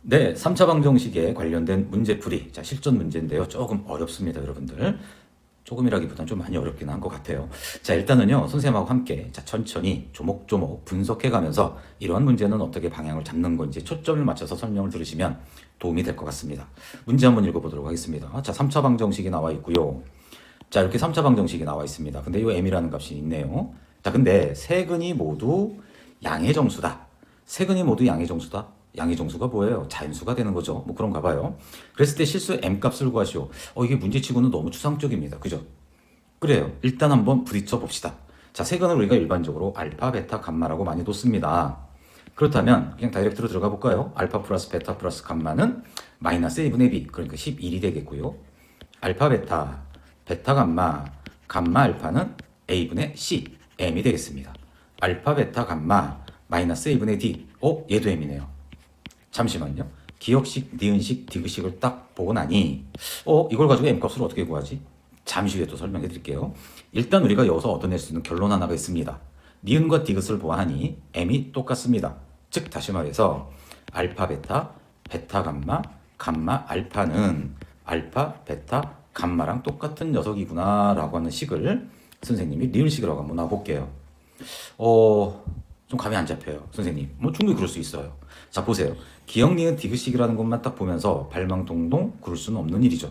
네, 3차 방정식에 관련된 문제풀이. 자, 실전 문제인데요. 조금 어렵습니다, 여러분들. 조금이라기보다는 좀 많이 어렵긴 한 것 같아요. 자, 일단은요, 선생님하고 함께 자, 천천히 조목조목 분석해 가면서 이러한 문제는 어떻게 방향을 잡는 건지 초점을 맞춰서 설명을 들으시면 도움이 될 것 같습니다. 문제 한번 읽어보도록 하겠습니다. 자, 3차 방정식이 나와 있고요. 자, 이렇게 3차 방정식이 나와 있습니다. 근데 이 m이라는 값이 있네요. 자, 근데 세 근이 모두 양의 정수다. 세 근이 모두 양의 정수다. 양의 정수가 뭐예요? 자연수가 되는 거죠. 뭐 그런가 봐요. 그랬을 때 실수 m 값을 구하시오. 이게 문제치고는 너무 추상적입니다. 그죠? 그래요. 일단 한번 부딪혀 봅시다. 자, 세 근을 우리가 일반적으로 알파, 베타, 감마라고 많이 뒀습니다. 그렇다면 그냥 다이렉트로 들어가 볼까요? 알파 플러스 베타 플러스 감마는 마이너스 1분의 b, 그러니까 11이 되겠고요. 알파, 베타, 베타, 감마, 감마, 알파는 a분의 c, m이 되겠습니다. 알파, 베타, 감마, 마이너스 a분의 d, 얘도 m이네요. 잠시만요. 기억식, 니은식, 디귿식을 딱 보고 나니 이걸 가지고 m값을 어떻게 구하지? 잠시 후에 또 설명해 드릴게요. 일단 우리가 여기서 얻어낼 수 있는 결론 하나가 있습니다. 니은과 디귿을 보아하니 m이 똑같습니다. 즉 다시 말해서 알파, 베타, 베타, 감마, 감마, 알파는 알파, 베타, 감마랑 똑같은 녀석이구나 라고 하는 식을 선생님이 리을식이라고 한번 놔볼게요. 좀 감이 안 잡혀요. 선생님. 뭐 충분히 그럴 수 있어요. 자, 보세요. 기억, 니은, 디귿식이라는 것만 딱 보면서 발망동동 그럴 수는 없는 일이죠.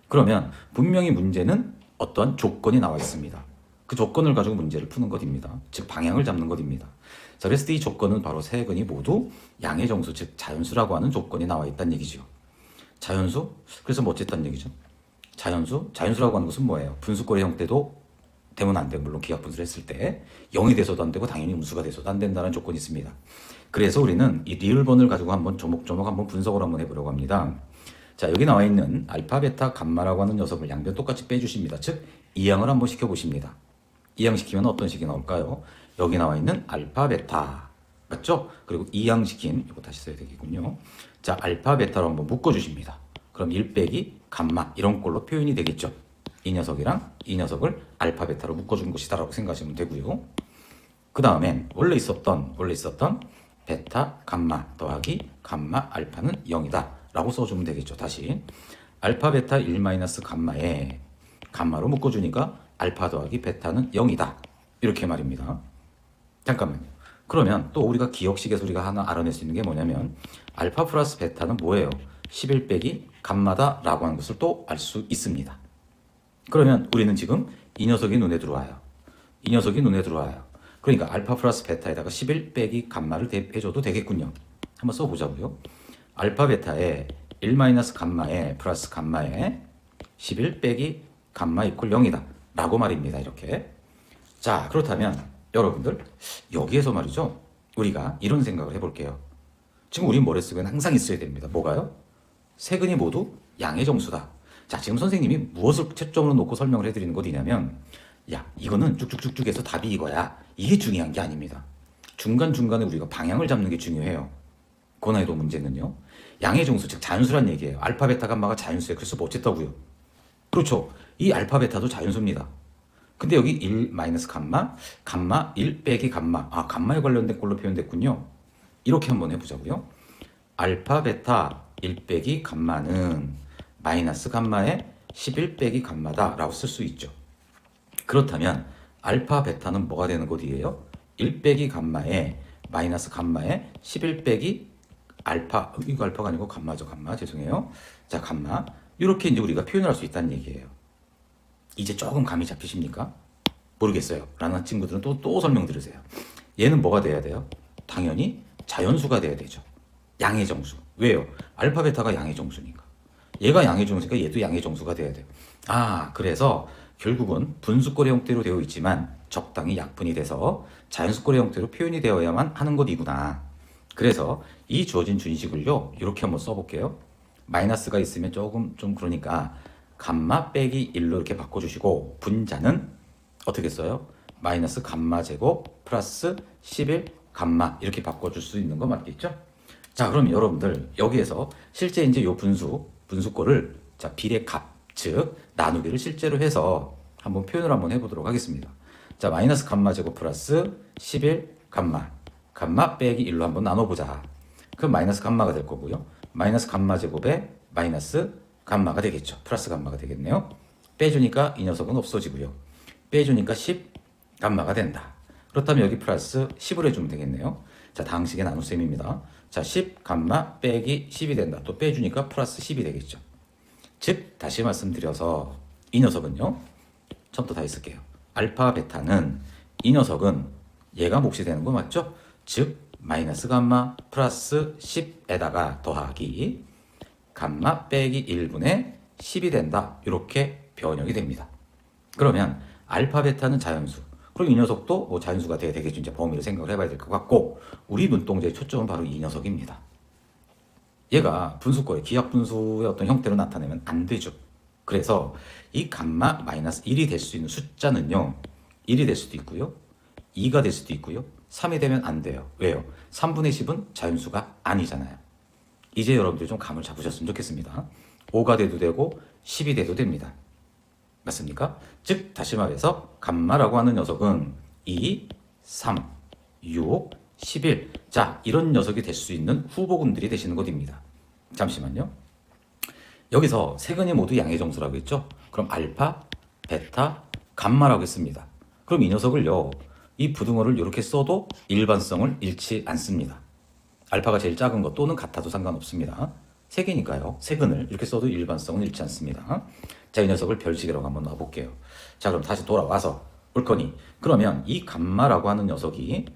그러면 분명히 문제는 어떤 조건이 나와 있습니다. 그 조건을 가지고 문제를 푸는 것입니다. 즉 방향을 잡는 것입니다. 자, 그랬을 때 이 조건은 바로 세 근이 모두 양의 정수, 즉 자연수라고 하는 조건이 나와 있다는 얘기죠. 자연수? 그래서 뭐 어쨌다는 얘기죠? 자연수? 자연수라고 하는 것은 뭐예요? 분수꼴의 형태도 되면 안 돼요. 물론 기하 분수를 했을 때 0이 돼서도 안 되고 당연히 음수가 돼서도 안 된다는 조건이 있습니다. 그래서 우리는 이 리을번을 가지고 한번 조목조목 한번 분석을 한번 해보려고 합니다. 자, 여기 나와 있는 알파, 베타, 감마라고 하는 녀석을 양변 똑같이 빼주십니다. 즉 이항을 한번 시켜보십니다. 이항시키면 어떤 식이 나올까요? 여기 나와 있는 알파, 베타 맞죠? 그리고 이항시킨 이거 다시 써야 되겠군요. 자, 알파, 베타로 한번 묶어주십니다. 그럼 1 빼기 감마 이런 꼴로 표현이 되겠죠. 이 녀석이랑 이 녀석을 알파, 베타로 묶어준 것이다 라고 생각하시면 되고요. 그 다음엔 원래 있었던 베타, 감마 더하기 감마, 알파는 0이다 라고 써주면 되겠죠. 다시 알파, 베타 1 마이너스 감마에 감마로 묶어주니까 알파 더하기 베타는 0이다 이렇게 말입니다. 잠깐만요. 그러면 또 우리가 기억식에서 우리가 하나 알아낼 수 있는 게 뭐냐면 알파 플러스 베타는 뭐예요? 11 빼기 감마다 라고 하는 것을 또 알 수 있습니다. 그러면 우리는 지금 이 녀석이 눈에 들어와요. 이 녀석이 눈에 들어와요. 그러니까 알파 플러스 베타에다가 11 빼기 감마를 대입해줘도 되겠군요. 한번 써보자고요. 알파 베타에 1 마이너스 감마에 플러스 감마에 11 빼기 감마 이퀄 0이다 라고 말입니다. 이렇게. 자, 그렇다면 여러분들 여기에서 말이죠. 우리가 이런 생각을 해볼게요. 지금 우리 머릿속에는 항상 있어야 됩니다. 뭐가요? 세 근이 모두 양의 정수다. 자, 지금 선생님이 무엇을 채점으로 놓고 설명을 해드리는 것이냐면 야, 이거는 쭉쭉쭉쭉 해서 답이 이거야. 이게 중요한 게 아닙니다. 중간중간에 우리가 방향을 잡는 게 중요해요. 고난이도 문제는요. 양의 정수, 즉 자연수란 얘기예요. 알파, 베타, 감마가 자연수예요. 그래서 뭐 어쨌다고요? 그렇죠. 이 알파, 베타도 자연수입니다. 근데 여기 1 마이너스 감마, 감마 1 빼기 감마. 감마에 관련된 걸로 표현됐군요. 이렇게 한번 해보자고요. 알파, 베타 1 빼기 감마는 마이너스 감마에 11 빼기 감마다 라고 쓸 수 있죠. 그렇다면 알파, 베타는 뭐가 되는 것이에요? 1 빼기 감마에 마이너스 감마에 11 빼기 알파, 이거 알파가 아니고 감마죠. 감마, 죄송해요. 자, 감마. 이렇게 이제 우리가 표현을 할 수 있다는 얘기예요. 이제 조금 감이 잡히십니까? 모르겠어요. 라는 친구들은 또 설명 들으세요. 얘는 뭐가 돼야 돼요? 당연히 자연수가 돼야 되죠. 양의 정수. 왜요? 알파, 베타가 양의 정수니까. 얘가 양의 정수니까 얘도 양의 정수가 돼야 돼요. 그래서 결국은 분수꼴의 형태로 되어 있지만 적당히 약분이 돼서 자연수꼴의 형태로 표현이 되어야만 하는 것이구나. 그래서 이 주어진 준식을요. 이렇게 한번 써볼게요. 마이너스가 있으면 조금 좀 그러니까 감마 빼기 1로 이렇게 바꿔주시고 분자는 어떻게 써요? 마이너스 감마 제곱 플러스 11 감마 이렇게 바꿔줄 수 있는 거 맞겠죠? 자, 그럼 여러분들 여기에서 실제 이제 요 분수꼴을 자 비례 값, 즉 나누기를 실제로 해서 한번 표현을 한번 해보도록 하겠습니다. 자, 마이너스 감마 제곱 플러스 11 감마 빼기 1로 한번 나눠보자. 그럼 마이너스 감마가 될 거고요. 마이너스 감마 제곱에 마이너스 감마가 되겠죠. 플러스 감마가 되겠네요. 빼주니까 이 녀석은 없어지고요. 빼주니까 10 감마가 된다. 그렇다면 여기 플러스 10을 해주면 되겠네요. 자, 다항식의 나눗셈입니다. 자, 10 감마 빼기 10이 된다. 또 빼주니까 플러스 10이 되겠죠. 즉 다시 말씀드려서 이 녀석은요. 처음부터 다 있을게요. 알파 베타는 이 녀석은 얘가 몫이 되는 거 맞죠? 즉 마이너스 감마 플러스 10에다가 더하기 감마 빼기 1분의 10이 된다. 이렇게 변형이 됩니다. 그러면 알파 베타는 자연수. 그럼 이 녀석도 뭐 자연수가 돼야 되겠죠. 이제 범위를 생각을 해봐야 될 것 같고 우리 눈동자의 초점은 바로 이 녀석입니다. 얘가 분수거의 기하 분수의 어떤 형태로 나타내면 안 되죠. 그래서 이 감마 마이너스 1이 될 수 있는 숫자는요. 1이 될 수도 있고요. 2가 될 수도 있고요. 3이 되면 안 돼요. 왜요? 3분의 10은 자연수가 아니잖아요. 이제 여러분들 좀 감을 잡으셨으면 좋겠습니다. 5가 돼도 되고 10이 돼도 됩니다. 맞습니까? 즉 다시 말해서 감마라고 하는 녀석은 2, 3, 6, 11. 자, 이런 녀석이 될 수 있는 후보군들이 되시는 것입니다. 잠시만요. 여기서 세근이 모두 양의 정수라고 했죠? 그럼 알파, 베타, 감마라고 했습니다. 그럼 이 녀석을요. 이 부등호를 이렇게 써도 일반성을 잃지 않습니다. 알파가 제일 작은 것 또는 같아도 상관없습니다. 세개니까요. 세근을 이렇게 써도 일반성은 잃지 않습니다. 자, 이 녀석을 별식이라고 한번 놔볼게요. 자, 그럼 다시 돌아와서 올 거니 그러면 이 감마라고 하는 녀석이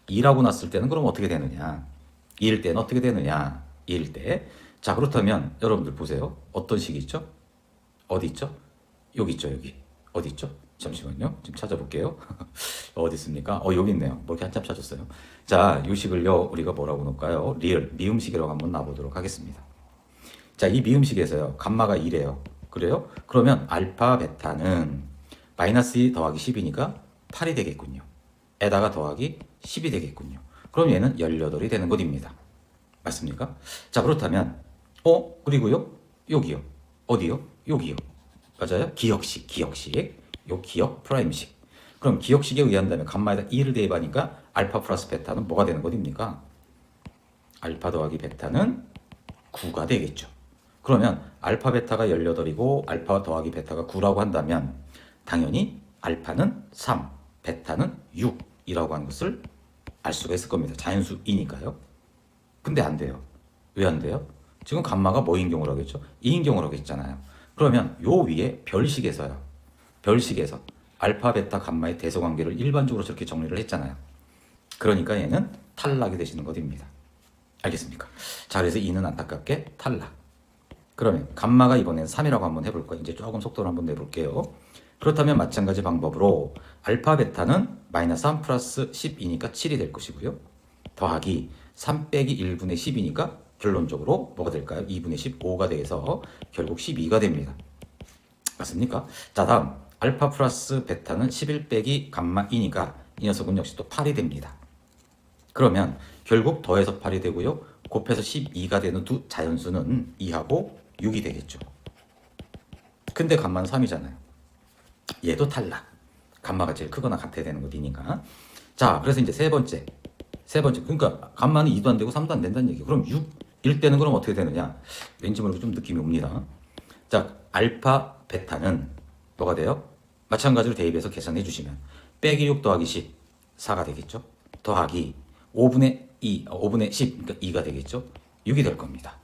2라고 놨을 때는 그럼 어떻게 되느냐? 2일 때는 어떻게 되느냐? 2일 때. 자, 그렇다면 여러분들 보세요. 어떤 식이 있죠? 어디 있죠? 여기 있죠, 여기. 어디 있죠? 잠시만요. 지금 찾아볼게요. 어디 있습니까? 여기 있네요. 뭐 이렇게 한참 찾았어요. 자, 이 식을요, 우리가 뭐라고 놓을까요? 리을, 미음식이라고 한번 놔보도록 하겠습니다. 자, 이 미음식에서요, 감마가 2래요. 그래요? 그러면 알파, 베타는 마이너스 2 더하기 10이니까 8이 되겠군요. 에다가 더하기 10이 되겠군요. 그럼 얘는 18이 되는 것입니다. 맞습니까? 자, 그렇다면 그리고요, 여기요. 어디요? 여기요. 맞아요? 기역식. 요 기역 프라임식. 그럼 기역식에 의한다면 감마에다 2를 대입하니까 알파 플러스 베타는 뭐가 되는 것입니까? 알파 더하기 베타는 9가 되겠죠. 그러면 알파 베타가 18이고 알파 더하기 베타가 9라고 한다면 당연히 알파는 3, 베타는 6이라고 하는 것을 알 수가 있을 겁니다. 자연수이니까요. 근데 안 돼요. 왜 안 돼요? 지금 감마가 뭐인 경우라고 했죠? 2인 경우라고 했잖아요. 그러면 요 위에 별식에서요. 별식에서 알파, 베타, 감마의 대소관계를 일반적으로 저렇게 정리를 했잖아요. 그러니까 얘는 탈락이 되시는 것입니다. 알겠습니까? 자, 그래서 2는 안타깝게 탈락. 그러면 감마가 이번엔 3이라고 한번 해볼 거예요. 이제 조금 속도를 한번 내볼게요. 그렇다면 마찬가지 방법으로 알파, 베타는 마이너스 3 플러스 10이니까 7이 될 것이고요. 더하기 3 빼기 1분의 10이니까 결론적으로 뭐가 될까요? 2분의 15가 돼서 결국 12가 됩니다. 맞습니까? 자, 다음 알파 플러스 베타는 11 빼기 감마이니까 이 녀석은 역시 또 8이 됩니다. 그러면 결국 더해서 8이 되고요. 곱해서 12가 되는 두 자연수는 2하고 6이 되겠죠. 근데 감마는 3이잖아요. 얘도 탈락. 감마가 제일 크거나 같아야 되는 것이니까. 자, 그래서 이제 세 번째. 그러니까 감마는 2도 안 되고 3도 안 된다는 얘기예요. 그럼 6일 때는 그럼 어떻게 되느냐? 왠지 모르게 좀 느낌이 옵니다. 자, 알파, 베타는 뭐가 돼요? 마찬가지로 대입해서 계산해 주시면 빼기 6 더하기 10, 4가 되겠죠. 더하기 5분의 10, 그러니까 2가 되겠죠. 6이 될 겁니다.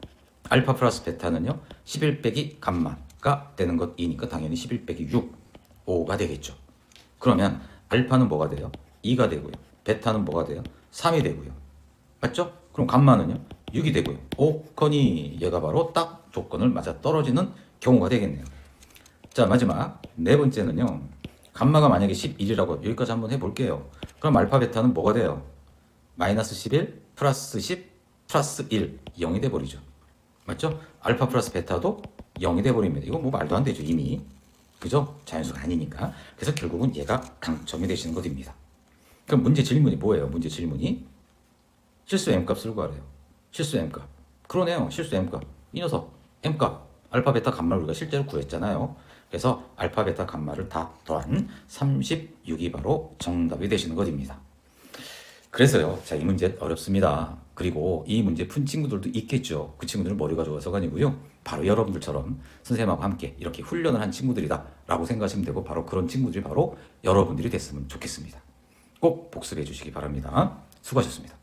알파 플러스 베타는요. 11 빼기 감마가 되는 것이니까 당연히 11 빼기 6, 5가 되겠죠. 그러면 알파는 뭐가 돼요? 2가 되고요. 베타는 뭐가 돼요? 3이 되고요. 맞죠? 그럼 감마는요? 6이 되고요. 커니 얘가 바로 딱 조건을 맞아 떨어지는 경우가 되겠네요. 자, 마지막 네 번째는요. 감마가 만약에 11이라고 여기까지 한번 해볼게요. 그럼 알파 베타는 뭐가 돼요? 마이너스 11 플러스 10 플러스 1 0이 돼버리죠. 맞죠? 알파 플러스 베타도 0이 돼버립니다. 이거 뭐 말도 안 되죠 이미. 그죠? 자연수가 아니니까. 그래서 결국은 얘가 당첨이 되시는 것입니다. 그럼 문제 질문이 뭐예요? 문제 질문이 실수 m값을 구하래요. 실수 m값. 그러네요. 실수 m값. 이 녀석 m값 알파 베타 감마를 우리가 실제로 구했잖아요. 그래서 알파 베타 감마를 다 더한 36이 바로 정답이 되시는 것입니다. 그래서요, 자, 이 문제 어렵습니다. 그리고 이 문제 푼 친구들도 있겠죠. 그 친구들은 머리가 좋아서가 아니고요. 바로 여러분들처럼 선생님하고 함께 이렇게 훈련을 한 친구들이다 라고 생각하시면 되고, 바로 그런 친구들이 바로 여러분들이 됐으면 좋겠습니다. 꼭 복습해 주시기 바랍니다. 수고하셨습니다.